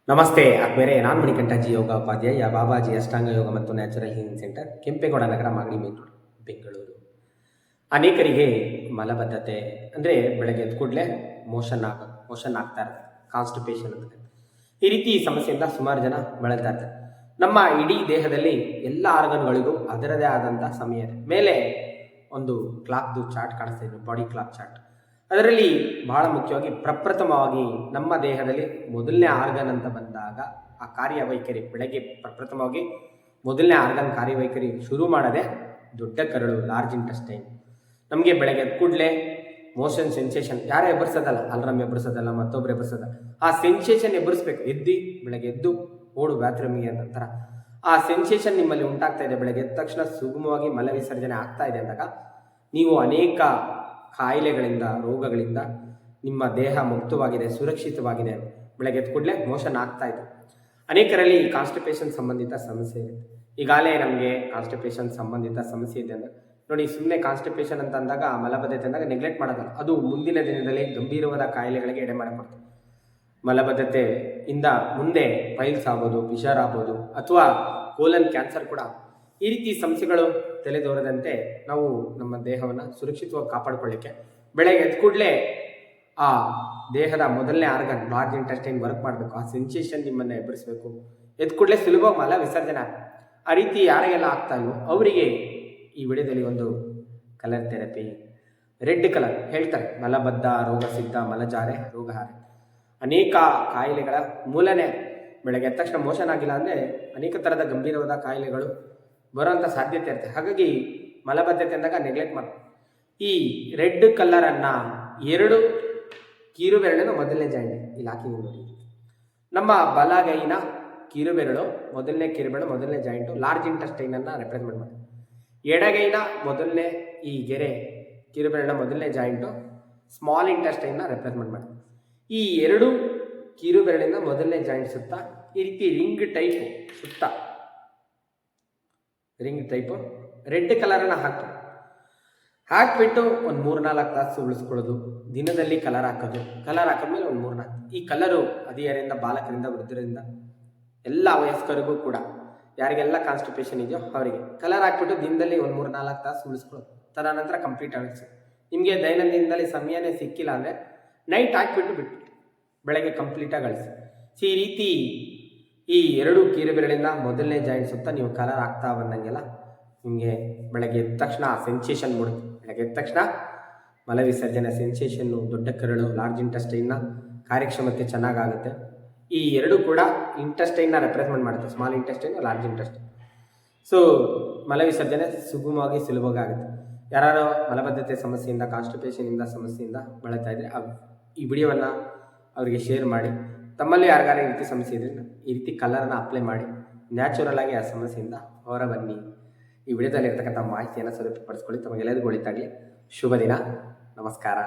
ನಮಸ್ತೆ ಆದ್ಮೇಲೆ ನಾನು ಮಣಿಕಂಠಜಿ ಯೋಗ ಉಪಾಧ್ಯಾಯ ಬಾಬಾಜಿ ಅಷ್ಟಾಂಗ ಯೋಗ ಮತ್ತು ನ್ಯಾಚುರಲ್ ಹೀಲಿಂಗ್ ಸೆಂಟರ್ ಕೆಂಪೇಗೌಡ ನಗರ ಮಾಗಡಿ ಮೇನ್ ರೋಡ್, ಬೆಂಗಳೂರು. ಅನೇಕರಿಗೆ ಮಲಬದ್ಧತೆ ಅಂದರೆ ಬೆಳಗ್ಗೆ ಎದ್ದ ಕೂಡಲೇ ಮೋಷನ್ ಆಗ್ತಾ ಇರುತ್ತೆ, ಕಾನ್ಸ್ಟಿಪೇಷನ್ ಅಂತ. ಈ ರೀತಿ ಸಮಸ್ಯೆಯಿಂದ ಸುಮಾರು ಜನ ಬಳಲ್ತಾ ಇರ್ತಾರೆ. ನಮ್ಮ ಇಡೀ ದೇಹದಲ್ಲಿ ಎಲ್ಲ ಆರ್ಗನ್ಗಳಿಗೂ ಅದರದೇ ಆದಂಥ ಸಮಯ ಇದೆ. ಮೇಲೆ ಒಂದು ಕ್ಲಾಕ್ದು ಚಾರ್ಟ್ ಕಾಣಿಸ್ತಾ ಇದೆ, ಬಾಡಿ ಕ್ಲಾಕ್ ಚಾರ್ಟ್. ಅದರಲ್ಲಿ ಬಹಳ ಮುಖ್ಯವಾಗಿ ಪ್ರಪ್ರಥಮವಾಗಿ ನಮ್ಮ ದೇಹದಲ್ಲಿ ಮೊದಲನೇ ಆರ್ಗನ್ ಅಂತ ಬಂದಾಗ ಆ ಕಾರ್ಯವೈಖರಿ ಬೆಳಗ್ಗೆ ಪ್ರಪ್ರಥಮವಾಗಿ ಮೊದಲನೇ ಆರ್ಗನ್ ಕಾರ್ಯವೈಖರಿ ಶುರು ಮಾಡದೆ ದೊಡ್ಡ ಕರಳು, ಲಾರ್ಜ್ ಇಂಟೆಸ್ಟೈನ್. ನಮಗೆ ಬೆಳಗ್ಗೆ ಎದ್ದ ಕೂಡಲೇ ಮೋಷನ್ ಸೆನ್ಸೇಷನ್, ಯಾರೇ ಎಬ್ಬರಿಸೋದಲ್ಲ, ಅಲ್ರಾಮ್ ಎಬ್ಬರಿಸೋದಲ್ಲ, ಮತ್ತೊಬ್ಬರು ಎಬ್ಬರಿಸೋದಲ್ಲ, ಆ ಸೆನ್ಸೇಷನ್ ಎಬ್ಬರಿಸ್ಬೇಕು. ಬೆಳಗ್ಗೆ ಎದ್ದು ಓಡು ಬಾತ್ರೂಮಿಗೆ ನಂತರ ಆ ಸೆನ್ಸೇಷನ್ ನಿಮ್ಮಲ್ಲಿ ಉಂಟಾಗ್ತಾ ಇದೆ. ಬೆಳಗ್ಗೆ ಎದ್ದ ತಕ್ಷಣ ಸುಗಮವಾಗಿ ಮಲ ವಿಸರ್ಜನೆ ಆಗ್ತಾ ಇದೆ ಅಂದಾಗ ನೀವು ಅನೇಕ ಕಾಯಿಲೆಗಳಿಂದ, ರೋಗಗಳಿಂದ ನಿಮ್ಮ ದೇಹ ಮುಕ್ತವಾಗಿದೆ, ಸುರಕ್ಷಿತವಾಗಿದೆ. ಬೆಳಗ್ಗೆ ಎದ್ದ ಕೂಡಲೇ ಮೋಷನ್ ಆಗ್ತಾ ಇದೆ. ಅನೇಕರಲ್ಲಿ ಕಾನ್ಸ್ಟಿಪೇಷನ್ ಸಂಬಂಧಿತ ಸಮಸ್ಯೆ ಇದೆ. ಈಗಾಗಲೇ ನಮಗೆ ಕಾನ್ಸ್ಟಿಪೇಷನ್ ಸಂಬಂಧಿತ ಸಮಸ್ಯೆ ಇದೆ ಅಂದರೆ ನೋಡಿ, ಸುಮ್ಮನೆ ಕಾನ್ಸ್ಟಿಪೇಷನ್ ಅಂತ ಅಂದಾಗ, ಮಲಬದ್ಧತೆ ಅಂದಾಗ ನೆಗ್ಲೆಕ್ಟ್ ಮಾಡೋದಲ್ಲ, ಅದು ಮುಂದಿನ ದಿನದಲ್ಲಿ ಗಂಭೀರವಾದ ಕಾಯಿಲೆಗಳಿಗೆ ಎಡೆ ಮಾಡಿಕೊಡ್ತದೆ. ಮಲಬದ್ಧತೆಯಿಂದ ಮುಂದೆ ಪೈಲ್ಸ್ ಆಗ್ಬೋದು, ಫಿಶರ್ ಆಗ್ಬೋದು, ಅಥವಾ ಕೋಲನ್ ಕ್ಯಾನ್ಸರ್ ಕೂಡ. ಈ ರೀತಿ ಸಮಸ್ಯೆಗಳು ತಲೆದೋರದಂತೆ ನಾವು ನಮ್ಮ ದೇಹವನ್ನು ಸುರಕ್ಷಿತವಾಗಿ ಕಾಪಾಡಿಕೊಳ್ಳಿಕ್ಕೆ ಬೆಳಗ್ಗೆ ಎದ್ದ ಕೂಡಲೇ ಆ ದೇಹದ ಮೊದಲನೇ ಆರ್ಗನ್ ಲಾರ್ಜ್ ಇಂಟೆಸ್ಟೈನ್ ವರ್ಕ್ ಮಾಡಬೇಕು. ಆ ಸೆನ್ಸೇಷನ್ ನಿಮ್ಮನ್ನು ಎಬ್ಬರಿಸಬೇಕು. ಎದ್ದ ಕೂಡಲೇ ಸುಲಭವಾಗಿ ಮಲ ವಿಸರ್ಜನೆ ಆಗ್ತದೆ. ಆ ರೀತಿ ಯಾರಿಗೆಲ್ಲ ಆಗ್ತಾ ಇಲ್ವೋ ಅವರಿಗೆ ಈ ವಿಡಿಯೋದಲ್ಲಿ ಒಂದು ಕಲರ್ ಥೆರಪಿ, ರೆಡ್ ಕಲರ್ ಹೇಳ್ತಾರೆ, ಮಲಬದ್ಧ ರೋಗ ಸಿದ್ಧ ಮಲಜಾರೆ ರೋಗಹಾರೆ. ಅನೇಕ ಕಾಯಿಲೆಗಳ ಮೂಲನೇ ಬೆಳಗ್ಗೆ ಎದ್ದ ತಕ್ಷಣ ಮೋಷನ್ ಆಗಿಲ್ಲ ಅಂದರೆ ಅನೇಕ ಥರದ ಗಂಭೀರವಾದ ಕಾಯಿಲೆಗಳು ಬರುವಂಥ ಸಾಧ್ಯತೆ ಇರುತ್ತೆ. ಹಾಗಾಗಿ ಮಲಬದ್ಧತೆ ಅಂದಾಗ ನೆಗ್ಲೆಕ್ಟ್ ಮಾಡ್ತಾರೆ. ಈ ರೆಡ್ ಕಲರನ್ನು 2 ಕಿರುಬೆರಳಿನ ಮೊದಲನೇ ಜಾಯಿಂಟ್ ಇಲ್ಲಿ ಹಾಕಿ ನೋಡಿ. ನಮ್ಮ ಬಲಗೈನ ಕಿರುಬೆರಳು ಮೊದಲನೇ ಕಿರುಬೆರಳು ಮೊದಲನೇ ಜಾಯಿಂಟು ಲಾರ್ಜ್ ಇಂಟೆಸ್ಟೈನನ್ನು ರೆಪ್ರೆಸೆಂಟ್ ಮಾಡಿ. ಎಡಗೈನ ಮೊದಲನೇ ಈ ಗೆರೆ ಕಿರುಬೆರಳಿನ ಮೊದಲನೇ ಜಾಯಿಂಟು ಸ್ಮಾಲ್ ಇಂಟೆಸ್ಟೈನ್ನ ರೆಪ್ರೆಸೆಂಟ್ ಮಾಡಿ. ಈ 2 ಕಿರುಬೆರಳಿನ ಮೊದಲನೇ ಜಾಯಿಂಟ್ ಸುತ್ತ ಈ ರೀತಿ ರಿಂಗ್ ಟೈಪು ರೆಡ್ ಕಲರನ್ನು ಹಾಕಿಬಿಟ್ಟು ಒಂದು 3-4 ತಾಸು ಉಳಿಸ್ಕೊಳ್ಳೋದು. ದಿನದಲ್ಲಿ ಕಲರ್ ಹಾಕಿದ್ಮೇಲೆ ಒಂದು 3-4. ಈ ಕಲರು ಹದಿಹರೆಯಿಂದ, ಬಾಲಕರಿಂದ, ವೃದ್ಧರಿಂದ, ಎಲ್ಲ ವಯಸ್ಕರಿಗೂ ಕೂಡ, ಯಾರಿಗೆಲ್ಲ ಕಾನ್ಸ್ಟಿಪೇಷನ್ ಇದೆಯೋ ಅವರಿಗೆ ಕಲರ್ ಹಾಕ್ಬಿಟ್ಟು ದಿನದಲ್ಲಿ ಒಂದು 3-4 ತಾಸು ಉಳಿಸ್ಕೊಳ್ಳೋದು. ತದನಂತರ ಕಂಪ್ಲೀಟ್ ಅಳಿಸಿ. ನಿಮಗೆ ದೈನಂದಿನದಲ್ಲಿ ಸಮಯನೇ ಸಿಕ್ಕಿಲ್ಲ ಅಂದರೆ ನೈಟ್ ಹಾಕಿಬಿಟ್ಟು ಬೆಳಗ್ಗೆ ಕಂಪ್ಲೀಟಾಗಿ ಅಳಿಸಿ. ಈ ರೀತಿ ಈ 2 ಕಿರುಬೆರಳಿಂದ ಮೊದಲನೇ ಜಾಯಿಂಟ್ ಸುತ್ತ ನೀವು ಕಲರ್ ಆಗ್ತಾ ಬಂದಂಗೆಲ್ಲ ನಿಮಗೆ ಬೆಳಗ್ಗೆ ಎದ್ದ ತಕ್ಷಣ ಆ ಸೆನ್ಸೇಷನ್ ಮೂಡುತ್ತೆ. ಬೆಳಗ್ಗೆ ಎದ್ದ ತಕ್ಷಣ ಮಲ ವಿಸರ್ಜನೆ ಸೆನ್ಸೇಷನ್ನು, ದೊಡ್ಡ ಕರಳು, ಲಾರ್ಜ್ ಇಂಟೆಸ್ಟೈನ್ನ ಕಾರ್ಯಕ್ಷಮತೆ ಚೆನ್ನಾಗಾಗುತ್ತೆ. ಈ 2 ಕೂಡ ಇಂಟೆಸ್ಟೈನ್ನ ರೆಪ್ರೆಸೆಂಟ್ ಮಾಡುತ್ತೆ, small intestine, large intestine. So ಮಲ ವಿಸರ್ಜನೆ ಸುಗಮವಾಗಿ, ಸುಲಭವಾಗಿ ಆಗುತ್ತೆ. ಯಾರು ಮಲಬದ್ಧತೆ ಸಮಸ್ಯೆಯಿಂದ, ಕಾನ್ಸ್ಟಿಪೇಷನಿಂದ ಸಮಸ್ಯೆಯಿಂದ ಬಳಲ್ತಾ ಇದ್ದರೆ ಈ ವಿಡಿಯೋವನ್ನು ಅವರಿಗೆ ಶೇರ್ ಮಾಡಿ. ತಮ್ಮಲ್ಲಿ ಯಾರಿಗಾರ ಈ ರೀತಿ ಸಮಸ್ಯೆ ಇದ್ದರೆ ಈ ರೀತಿ ಕಲರನ್ನು ಅಪ್ಲೈ ಮಾಡಿ ನ್ಯಾಚುರಲ್ ಆಗಿ ಆ ಸಮಸ್ಯೆಯಿಂದ ಹೊರ ಬನ್ನಿ. ಈ ವಿಡಿಯೋದಲ್ಲಿ ಇರ್ತಕ್ಕಂಥ ಮಾಹಿತಿಯನ್ನು ಸದುಪಡಿಸ್ಕೊಳ್ಳಿ. ತಮಗೆಲ್ಲರಿಗೂ ಒಳಿತಾಗಲಿ. ಶುಭ ದಿನ. ನಮಸ್ಕಾರ.